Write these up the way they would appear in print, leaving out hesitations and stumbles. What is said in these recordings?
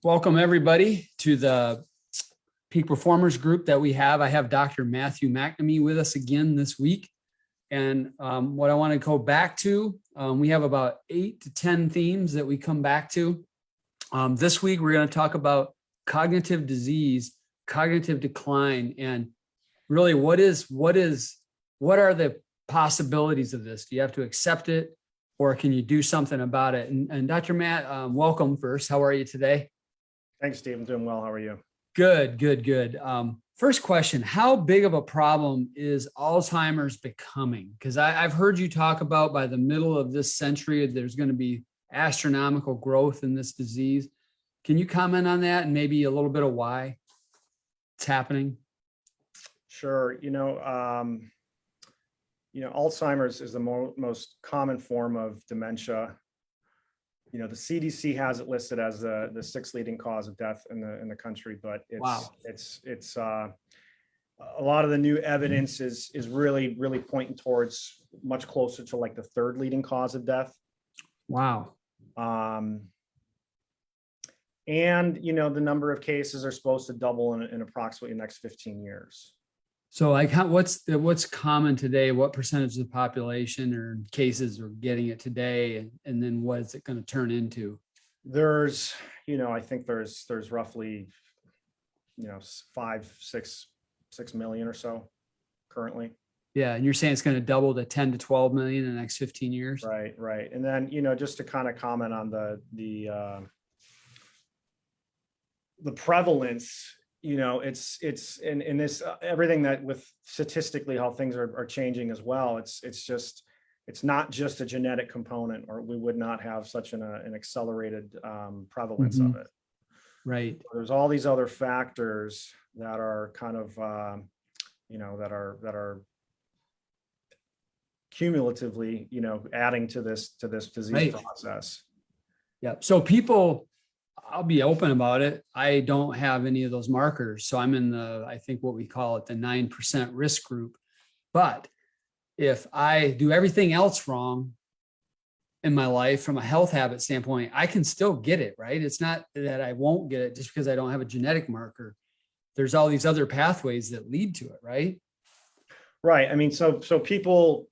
Welcome everybody to the Peak Performers group that we have. I have Dr. Matthew McNamee with us again this week. And what I want to go back to, we have about 8 to 10 themes that we come back to. This week, we're going to talk about cognitive disease, cognitive decline, and really what are the possibilities of this? Do you have to accept it or can you do something about it? And Dr. Matt, welcome first. How are you today? Thanks, Steve. I'm doing well. How are you? Good. First question, how big of a problem is Alzheimer's becoming? Because I've heard you talk about by the middle of this century, there's going to be astronomical growth in this disease. Can you comment on that and maybe a little bit of why it's happening? Sure. Alzheimer's is the most common form of dementia. The CDC has it listed as the sixth leading cause of death in the country, but it's a lot of the new evidence is really pointing towards much closer to like the third leading cause of death. Wow. And the number of cases are supposed to double in approximately the next 15 years. So like what's common today? What percentage of the population or cases are getting it today? And then what is it going to turn into? There's, I think there's roughly, 6 million or so currently. Yeah. And you're saying it's going to double to 10 to 12 million in the next 15 years? Right. And then, just to kind of comment on the prevalence, it's in this everything that with statistically how things are changing as well. It's not just a genetic component, or we would not have such an accelerated prevalence of it. Right. There's all these other factors that are kind of that are cumulatively adding to this disease process. Yeah. So people, I'll be open about it. I don't have any of those markers. So I'm in I think what we call it, the 9% risk group. But if I do everything else wrong in my life from a health habit standpoint, I can still get it, right? It's not that I won't get it just because I don't have a genetic marker. There's all these other pathways that lead to it, right? Right. I mean, so people,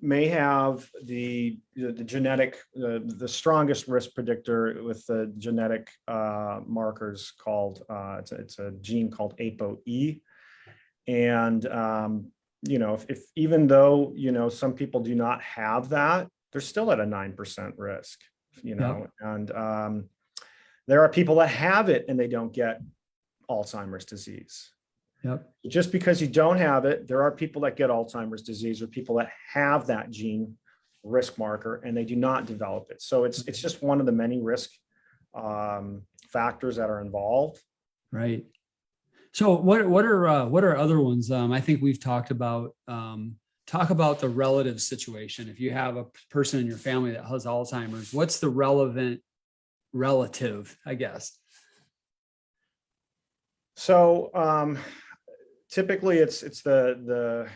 may have the genetic, the strongest risk predictor with the genetic markers called, it's a gene called ApoE. And, if even though, some people do not have that, they're still at a 9% risk, Yep. And there are people that have it and they don't get Alzheimer's disease. Yep. Just because you don't have it, there are people that get Alzheimer's disease or people that have that gene risk marker and they do not develop it. So it's just one of the many risk factors that are involved. Right. So what are other ones? I think we've talked about, talk about the relative situation. If you have a person in your family that has Alzheimer's, what's the relevant relative, I guess? So typically it's the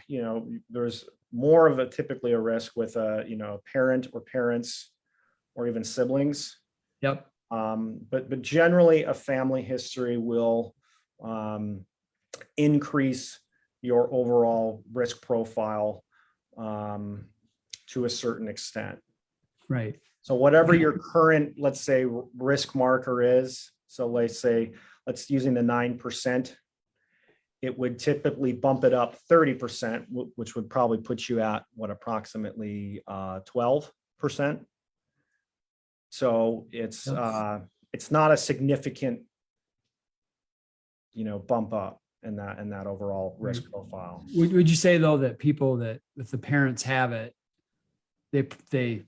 there's more of typically a risk with a parent or parents or even siblings. Yep. But generally a family history will increase your overall risk profile to a certain extent. Right. So whatever your current, let's say, risk marker is, so let's using the 9%, it would typically bump it up 30%, which would probably put you at approximately 12%. So it's not a significant, bump up in that overall risk profile. Would you say though that people that if the parents have it, they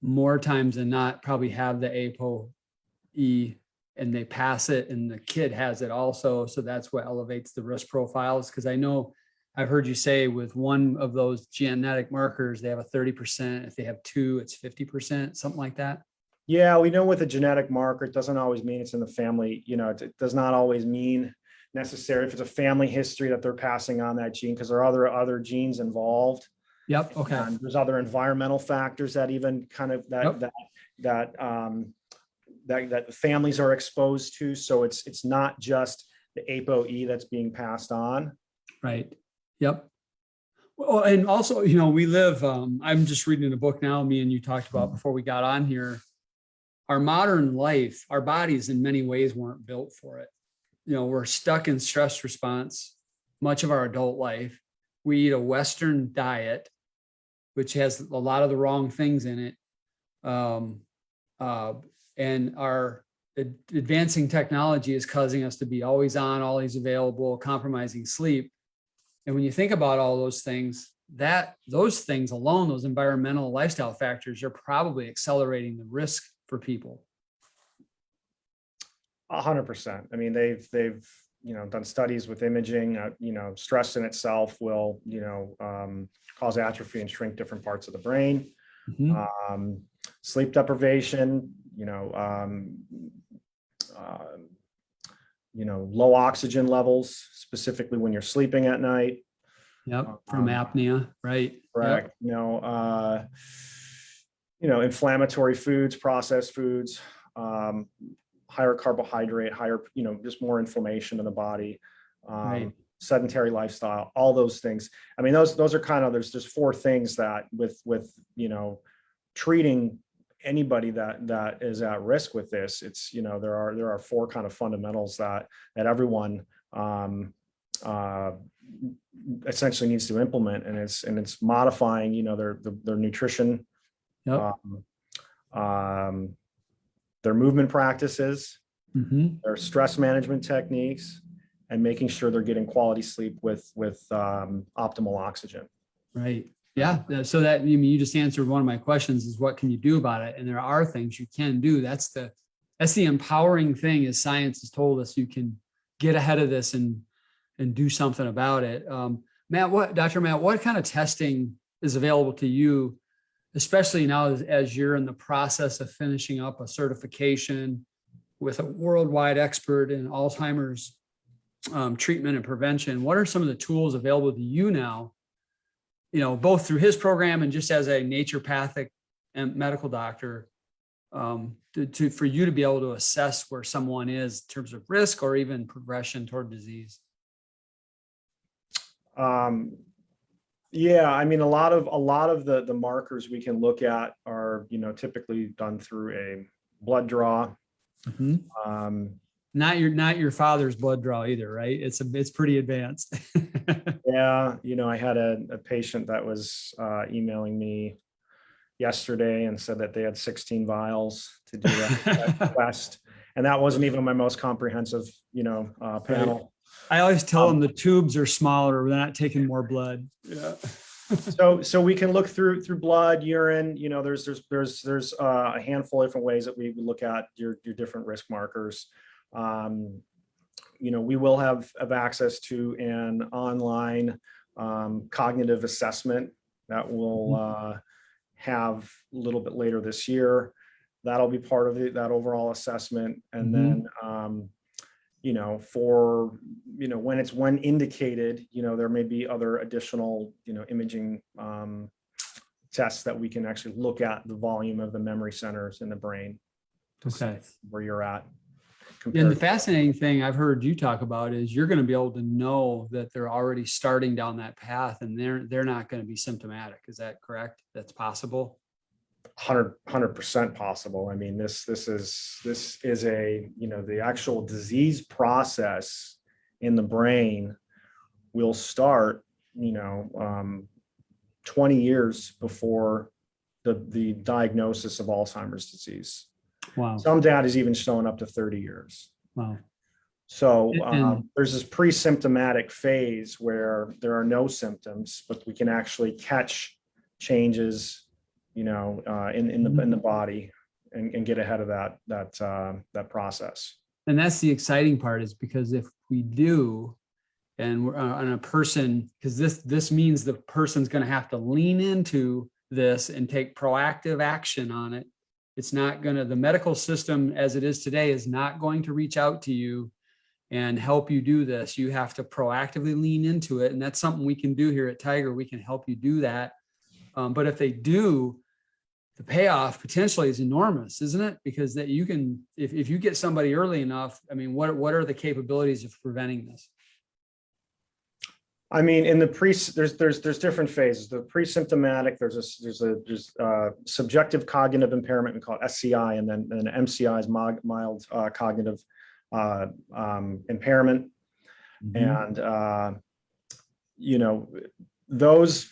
more times than not probably have the ApoE and they pass it and the kid has it also. So that's what elevates the risk profiles. Because I know I've heard you say with one of those genetic markers, they have a 30%. If they have two, it's 50%, something like that. Yeah, we know with a genetic marker, it doesn't always mean it's in the family. It does not always mean necessary if it's a family history that they're passing on that gene, because there are other genes involved. Yep. Okay. And there's other environmental factors that even kind of that the families are exposed to. So it's not just the ApoE that's being passed on. Right. Yep. Well, and also, we live, I'm just reading a book now, me and you talked about before we got on here. Our modern life, our bodies in many ways weren't built for it. We're stuck in stress response much of our adult life. We eat a Western diet, which has a lot of the wrong things in it. And our advancing technology is causing us to be always on, always available, compromising sleep. And when you think about all those things, those things alone, those environmental lifestyle factors, are probably accelerating the risk for people. 100%. I mean, they've done studies with imaging. Stress in itself will cause atrophy and shrink different parts of the brain. Mhm. Sleep deprivation, low oxygen levels, specifically when you're sleeping at night. Yep. From apnea, right? Correct. Yep. Inflammatory foods, processed foods, higher carbohydrate, higher, just more inflammation in the body, Right. sedentary lifestyle, all those things. I mean, those are kind of, there's just four things that with treating anybody that is at risk with this, it's, there are four kind of fundamentals that everyone essentially needs to implement, and it's modifying, their nutrition, Yep. their movement practices, Mhm. their stress management techniques, and making sure they're getting quality sleep with optimal oxygen. Right. Yeah. So that, you just answered one of my questions, is what can you do about it? And there are things you can do. That's the empowering thing, is science has told us you can get ahead of this and do something about it. Dr. Matt, what kind of testing is available to you, especially now as you're in the process of finishing up a certification with a worldwide expert in Alzheimer's treatment and prevention? What are some of the tools available to you now, both through his program and just as a naturopathic and medical doctor, for you to be able to assess where someone is in terms of risk or even progression toward disease? Yeah, I mean, a lot of the markers we can look at are, typically done through a blood draw. Mm-hmm. Not your father's blood draw either, right? It's pretty advanced. Yeah, I had a patient that was emailing me yesterday and said that they had 16 vials to do that quest, and that wasn't even my most comprehensive, panel. I always tell them the tubes are smaller; they're not taking more blood. Yeah. So we can look through blood, urine. There's a handful of different ways that we look at your different risk markers. We will have access to an online cognitive assessment that we'll have a little bit later this year. That'll be part of that overall assessment. And then, when indicated, there may be other additional, imaging tests that we can actually look at the volume of the memory centers in the brain to see where you're at. And the fascinating thing I've heard you talk about is you're going to be able to know that they're already starting down that path and they're not going to be symptomatic. Is that correct? That's possible. 100% possible. I mean, this is a, the actual disease process in the brain will start, 20 years before the diagnosis of Alzheimer's disease. Wow. Some data is even showing up to 30 years. Wow. So there's this pre-symptomatic phase where there are no symptoms, but we can actually catch changes, in the body and get ahead of that process. And that's the exciting part, is because if we do, and we're on a person, because this means the person's going to have to lean into this and take proactive action on it. It's not going to, the medical system as it is today is not going to reach out to you and help you do this. You have to proactively lean into it. And that's something we can do here at Tiger. We can help you do that. But if they do, the payoff potentially is enormous, isn't it? Because that you can, if you get somebody early enough, I mean, what are the capabilities of preventing this? I mean, in the there's different phases. The pre-symptomatic, there's subjective cognitive impairment, we call it SCI, and then MCI is mild cognitive impairment. Mhm. And you know, those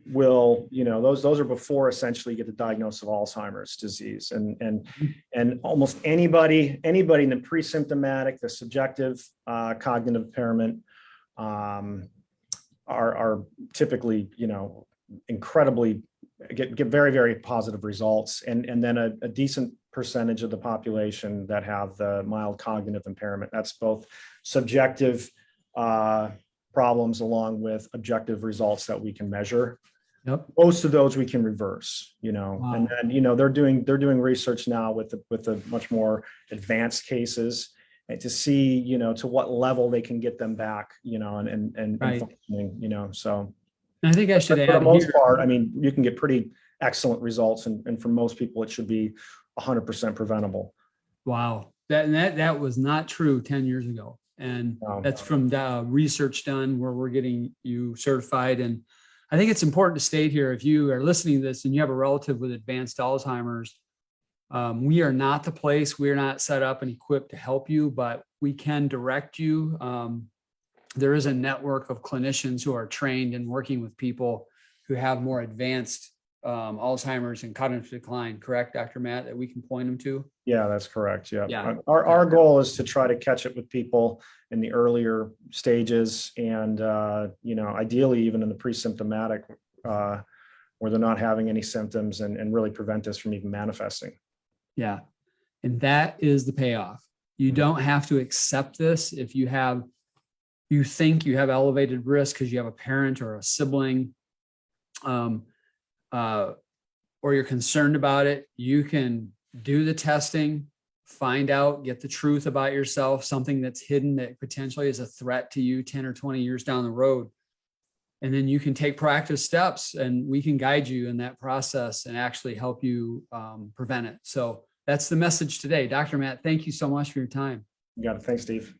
will, those are before essentially you get the diagnosis of Alzheimer's disease. And almost anybody in the pre-symptomatic, the subjective cognitive impairment, are typically, incredibly get very, very positive results. And then a decent percentage of the population that have the mild cognitive impairment. That's both subjective problems along with objective results that we can measure. Yep. Most of those we can reverse, Wow. and then, they're doing research now with the much more advanced cases, and to see, to what level they can get them back, and Right. functioning, so. And I think I should But for the add most here, part, I mean, you can get pretty excellent results, and for most people, it should be 100% preventable. wow, that was not true 10 years ago. And that's from the research done where we're getting you certified. And I think it's important to state here, if you are listening to this and you have a relative with advanced Alzheimer's, we are not the place, we're not set up and equipped to help you, but we can direct you. There is a network of clinicians who are trained in working with people who have more advanced Alzheimer's and cognitive decline, correct, Dr. Matt, that we can point them to? Yeah, that's correct. Yeah. Yeah. Our goal is to try to catch it with people in the earlier stages, and, ideally even in the pre-symptomatic, where they're not having any symptoms, and really prevent this from even manifesting. Yeah. And that is the payoff. You Mhm. don't have to accept this if you think you have elevated risk because you have a parent or a sibling, or you're concerned about it. You can do the testing, find out, get the truth about yourself, something that's hidden that potentially is a threat to you 10 or 20 years down the road. And then you can take proactive steps, and we can guide you in that process and actually help you prevent it. So that's the message today. Dr. Matt, thank you so much for your time. You got it. Thanks, Steve.